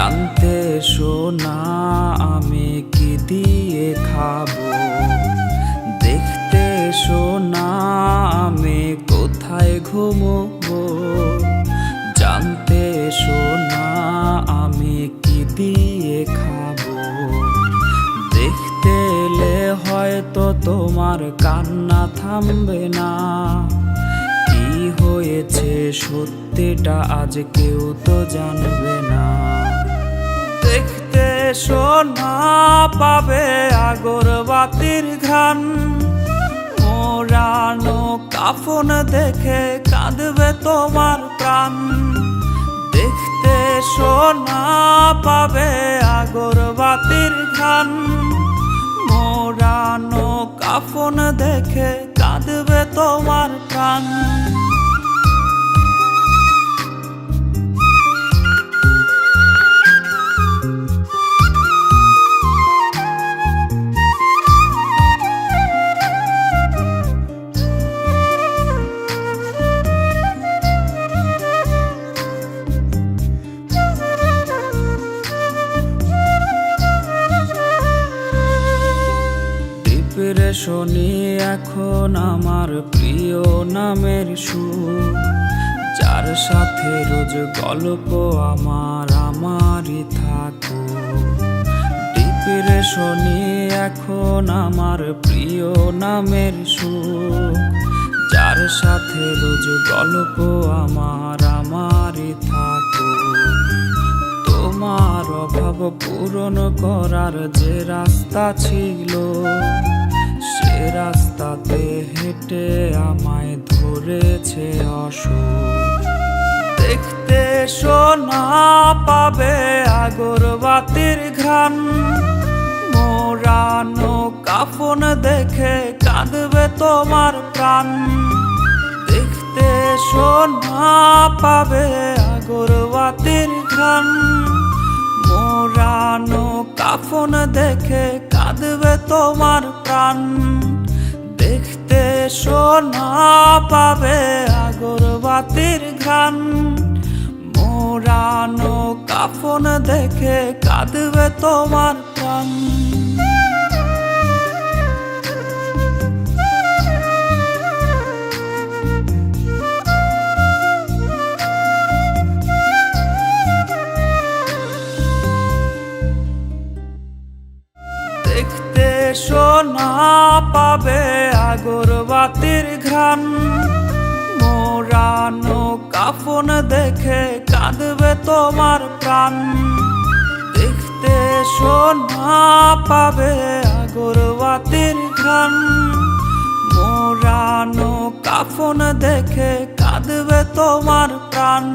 জানতে শোনা আমি কি দিয়ে খাবো, দেখতে শোনা আমি কোথায় ঘুমোবো। জানতে শোনা আমি কি দিয়ে খাবো, দেখতে এলে হয়তো তোমার কান্না থামবে না। কি হয়েছে সত্যিটা আজ কেউ তো জানবে না। দেখতে শোনা পাবে আগরবাতির ঘ্রাণ, মোড়ানো কাফন দেখে কাঁদবে তোমার প্রাণ। দেখতে শোনা পাবে আগরবাতির ঘ্রাণ, মোড়ানো কাফন দেখে কাঁদবে তোমার প্রাণ। শনি এখন আমার প্রিয় নামের সুর, যার সাথে রোজ গল্প আমারই থাকো। ডিপ্রেশনে এখন আমার প্রিয় নামের সুর, যার সাথে রোজ গল্প আমারই থাকো। তোমার অভাব পূরণ করার যে রাস্তা ছিল, সে রাস্তাতে হেঁটে আমায় ধরেছে অসুখ। দেখতে শোনা পাবে আগরবাতির ঘ্রাণ, মোড়ানো কাফন দেখে কাঁদবে তোমার প্রাণ। দেখতে শোনা পাবে আগরবাতির ঘ্রাণ, মোড়ানো কাফন দেখে কাঁদবে তোমার প্রাণ। দেখতে শোনা পাবে আগরবাতির ঘ্রাণ, মোড়ানো কাফন দেখে কাঁদবে তোমার প্রাণ। দেখতে শোনা পাবে আগরবাতির ঘ্রাণ, মোড়ানো কাফন দেখে কাঁদবে তোমার প্রাণ। দেখতে শোনা পাবে আগরবাতির ঘ্রাণ, মোড়ানো কাফন দেখে কাঁদবে তোমার প্রাণ।